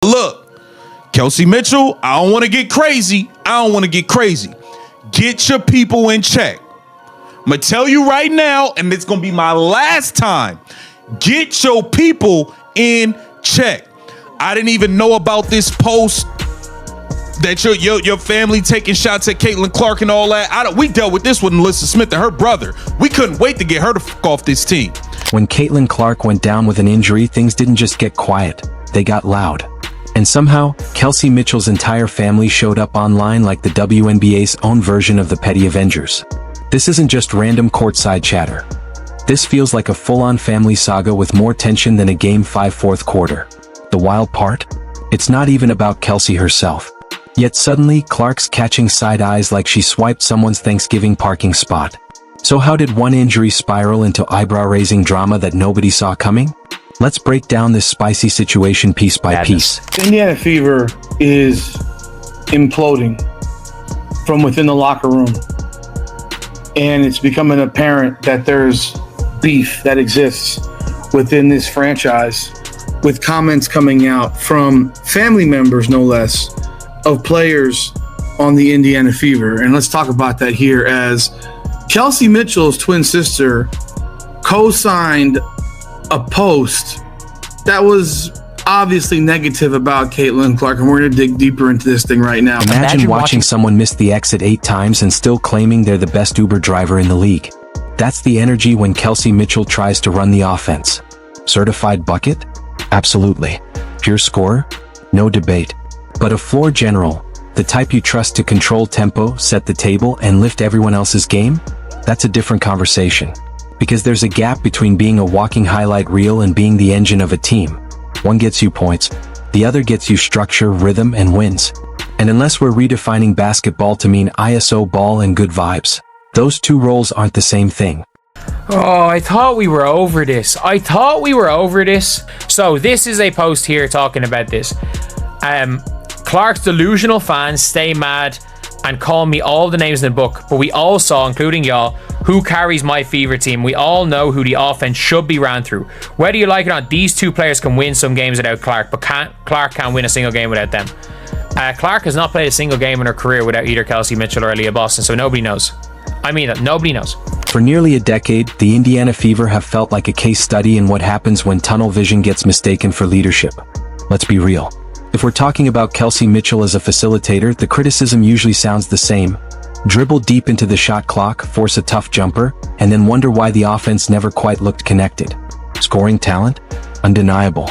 Look, Kelsey Mitchell, I don't want to get crazy. Get your people in check. I'm going to tell you right now, and it's going to be my last time. Get your people in check. I didn't even know about this post that your family taking shots at Caitlin Clark and all that. We dealt with this with Melissa Smith and her brother. We couldn't wait to get her to fuck off this team. When Caitlin Clark went down with an injury, things didn't just get quiet. They got loud. And somehow, Kelsey Mitchell's entire family showed up online like the WNBA's own version of the Petty Avengers. This isn't just random courtside chatter. This feels like a full-on family saga with more tension than a Game 5 fourth quarter. The wild part? It's not even about Kelsey herself. Yet suddenly, Clark's catching side eyes like she swiped someone's Thanksgiving parking spot. So how did one injury spiral into eyebrow-raising drama that nobody saw coming? Let's break down this spicy situation piece by piece. Indiana Fever is imploding from within the locker room. And it's becoming apparent that there's beef that exists within this franchise, with comments coming out from family members, no less, of players on the Indiana Fever. And let's talk about that here, as Kelsey Mitchell's twin sister co-signed a post that was obviously negative about Caitlin Clark, and we're going to dig deeper into this thing right now. Imagine watching someone miss the exit 8 times and still claiming they're the best Uber driver in the league. That's the energy when Kelsey Mitchell tries to run the offense. Certified bucket? Absolutely. Pure scorer? No debate. But a floor general, the type you trust to control tempo, set the table, and lift everyone else's game? That's a different conversation. Because there's a gap between being a walking highlight reel and being the engine of a team. One gets you points, the other gets you structure, rhythm, and wins. And unless we're redefining basketball to mean ISO ball and good vibes, those two roles aren't the same thing. Oh, I thought we were over this. So this is a post here talking about this. Clark's delusional fans stay mad and call me all the names in the book, but we all saw, including y'all, who carries my Fever team. We all know who the offense should be ran through. Whether you like it or not, these two players can win some games without Clark, but Clark can't win a single game without them. Clark has not played a single game in her career without either Kelsey Mitchell or Aaliyah Boston, so nobody knows. I mean that, nobody knows. For nearly a decade, the Indiana Fever have felt like a case study in what happens when tunnel vision gets mistaken for leadership. Let's be real. If we're talking about Kelsey Mitchell as a facilitator, the criticism usually sounds the same. Dribble deep into the shot clock, force a tough jumper, and then wonder why the offense never quite looked connected. Scoring talent? Undeniable.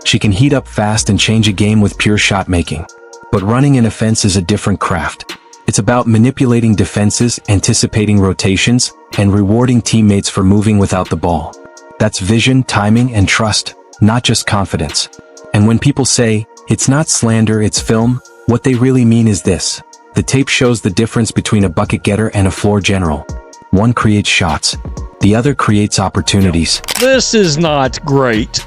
She can heat up fast and change a game with pure shot making. But running an offense is a different craft. It's about manipulating defenses, anticipating rotations, and rewarding teammates for moving without the ball. That's vision, timing, and trust, not just confidence. And when people say, "It's not slander, it's film," what they really mean is this. The tape shows the difference between a bucket getter and a floor general. One creates shots. The other creates opportunities. This is not great.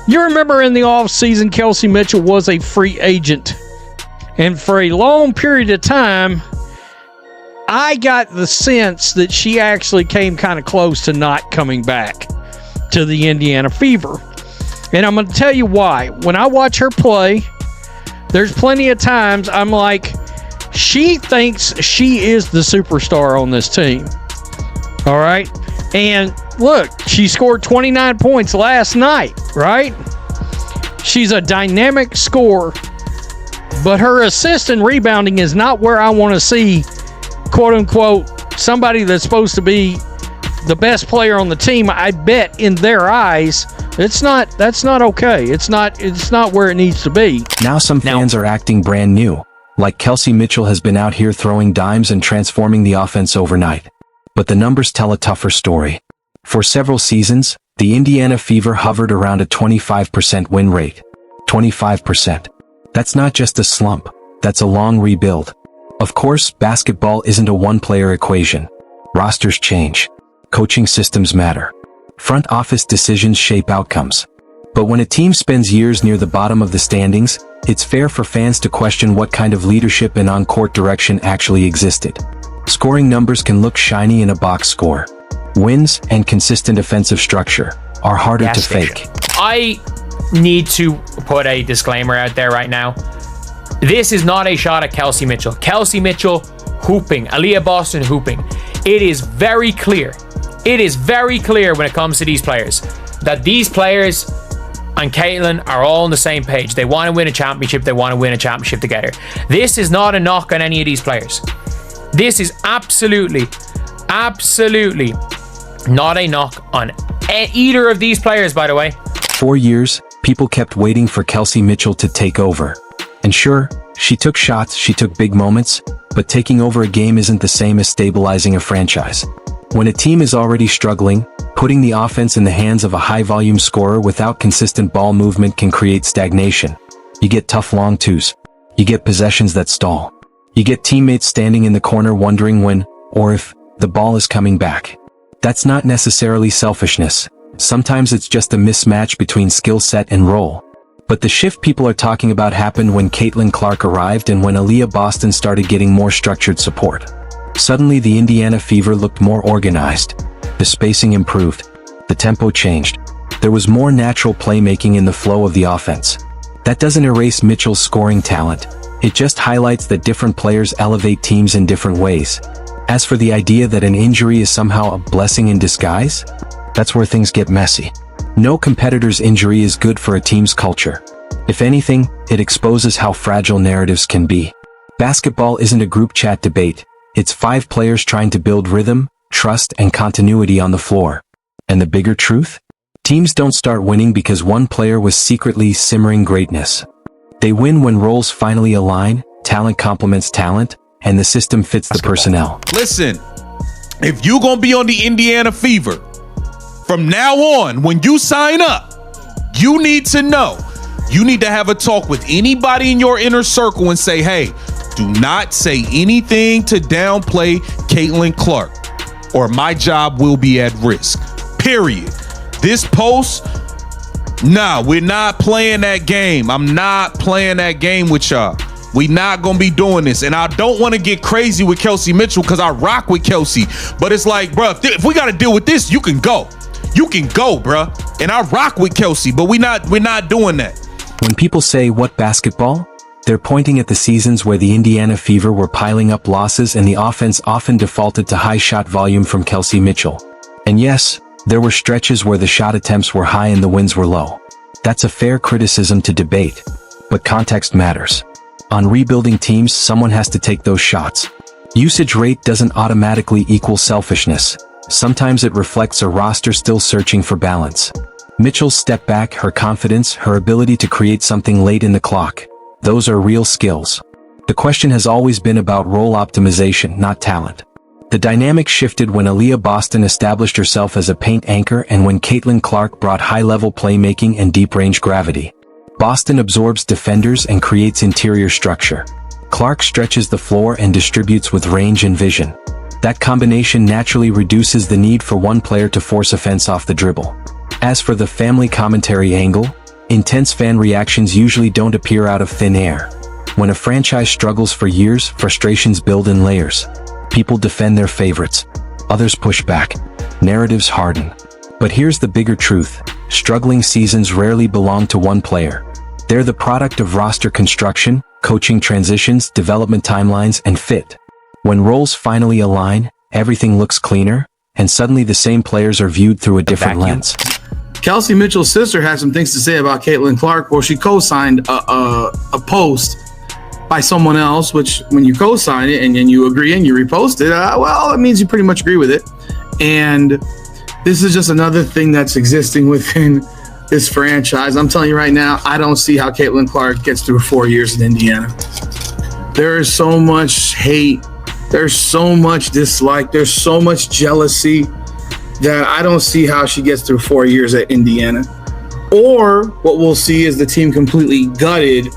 You remember in the offseason, Kelsey Mitchell was a free agent. And for a long period of time, I got the sense that she actually came kind of close to not coming back to the Indiana Fever. And I'm going to tell you why. When I watch her play, there's plenty of times I'm like, she thinks she is the superstar on this team. All right? And look, she scored 29 points last night, right? She's a dynamic scorer. But her assist and rebounding is not where I want to see, quote unquote, somebody that's supposed to be the best player on the team. I bet in their eyes, that's not okay. It's not where it needs to be. Now some fans are acting brand new, like Kelsey Mitchell has been out here throwing dimes and transforming the offense overnight. But the numbers tell a tougher story. For several seasons, the Indiana Fever hovered around a 25% win rate. 25%. That's not just a slump, that's a long rebuild. Of course, basketball isn't a one-player equation. Rosters change. Coaching systems matter. Front office decisions shape outcomes. But when a team spends years near the bottom of the standings, it's fair for fans to question what kind of leadership and on-court direction actually existed. Scoring numbers can look shiny in a box score. Wins and consistent offensive structure are harder to fake. need to put a disclaimer out there right now. This is not a shot at Kelsey Mitchell. Kelsey Mitchell hooping, Aaliyah Boston hooping. It is very clear. It is very clear when it comes to these players that these players and Caitlin are all on the same page. They want to win a championship. They want to win a championship together. This is not a knock on any of these players. This is absolutely not a knock on either of these players, by the way. 4 years, people kept waiting for Kelsey Mitchell to take over. And sure, she took shots, she took big moments, but taking over a game isn't the same as stabilizing a franchise. When a team is already struggling, putting the offense in the hands of a high-volume scorer without consistent ball movement can create stagnation. You get tough long twos. You get possessions that stall. You get teammates standing in the corner wondering when, or if, the ball is coming back. That's not necessarily selfishness. Sometimes it's just a mismatch between skill set and role. But the shift people are talking about happened when Caitlin Clark arrived and when Aaliyah Boston started getting more structured support. Suddenly the Indiana Fever looked more organized. The spacing improved. The tempo changed. There was more natural playmaking in the flow of the offense. That doesn't erase Mitchell's scoring talent. It just highlights that different players elevate teams in different ways. As for the idea that an injury is somehow a blessing in disguise, that's where things get messy. No competitor's injury is good for a team's culture. If anything, it exposes how fragile narratives can be. Basketball isn't a group chat debate. It's 5 players trying to build rhythm, trust, and continuity on the floor. And the bigger truth? Teams don't start winning because one player was secretly simmering greatness. They win when roles finally align, talent complements talent, and the system fits the personnel. Listen, if you gonna be on the Indiana Fever, from now on, when you sign up, you need to know. You need to have a talk with anybody in your inner circle and say, hey, do not say anything to downplay Caitlin Clark, or my job will be at risk. Period. This post, nah, we're not playing that game. I'm not playing that game with y'all. We not gonna be doing this. And I don't want to get crazy with Kelsey Mitchell because I rock with Kelsey. But it's like, bro, if we got to deal with this, you can go. You can go, bro. And I rock with Kelsey, but we're not doing that. When people say, what basketball? They're pointing at the seasons where the Indiana Fever were piling up losses and the offense often defaulted to high shot volume from Kelsey Mitchell. And yes, there were stretches where the shot attempts were high and the wins were low. That's a fair criticism to debate, but context matters. On rebuilding teams, someone has to take those shots. Usage rate doesn't automatically equal selfishness. Sometimes it reflects a roster still searching for balance. Mitchell's step back, her confidence, her ability to create something late in the clock. Those are real skills. The question has always been about role optimization, not talent. The dynamic shifted when Aaliyah Boston established herself as a paint anchor and when Caitlin Clark brought high-level playmaking and deep-range gravity. Boston absorbs defenders and creates interior structure. Clark stretches the floor and distributes with range and vision. That combination naturally reduces the need for one player to force offense off the dribble. As for the family commentary angle, intense fan reactions usually don't appear out of thin air. When a franchise struggles for years, frustrations build in layers. People defend their favorites. Others push back. Narratives harden. But here's the bigger truth. Struggling seasons rarely belong to one player. They're the product of roster construction, coaching transitions, development timelines, and fit. When roles finally align, everything looks cleaner, and suddenly the same players are viewed through a different lens. Kelsey Mitchell's sister had some things to say about Caitlin Clark, where she co-signed a post by someone else, which when you co-sign it and you agree and you repost it, well, that means you pretty much agree with it. And this is just another thing that's existing within this franchise. I'm telling you right now, I don't see how Caitlin Clark gets through 4 years in Indiana. There is so much hate. There's so much dislike. There's so much jealousy that I don't see how she gets through 4 years at Indiana. Or what we'll see is the team completely gutted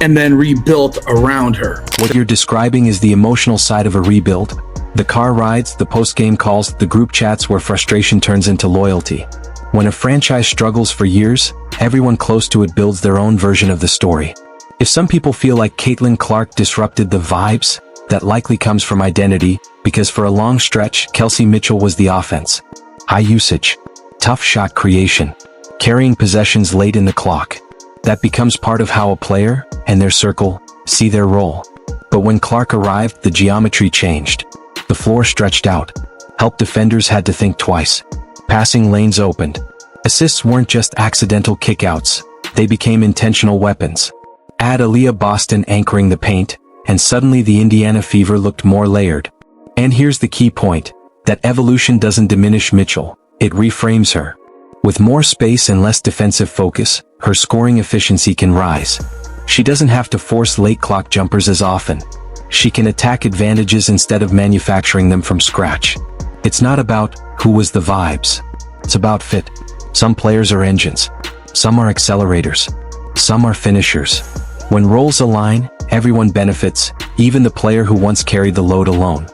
and then rebuilt around her. What you're describing is the emotional side of a rebuild. The car rides, the post-game calls, the group chats where frustration turns into loyalty. When a franchise struggles for years, everyone close to it builds their own version of the story. If some people feel like Caitlin Clark disrupted the vibes, that likely comes from identity, because for a long stretch, Kelsey Mitchell was the offense. High usage, tough shot creation, carrying possessions late in the clock. That becomes part of how a player, and their circle, see their role. But when Clark arrived, the geometry changed. The floor stretched out. Help defenders had to think twice. Passing lanes opened. Assists weren't just accidental kickouts. They became intentional weapons. Add Aaliyah Boston anchoring the paint, and suddenly the Indiana Fever looked more layered. And here's the key point. That evolution doesn't diminish Mitchell. It reframes her. With more space and less defensive focus, her scoring efficiency can rise. She doesn't have to force late clock jumpers as often. She can attack advantages instead of manufacturing them from scratch. It's not about who was the vibes. It's about fit. Some players are engines. Some are accelerators. Some are finishers. When roles align, everyone benefits, even the player who once carried the load alone.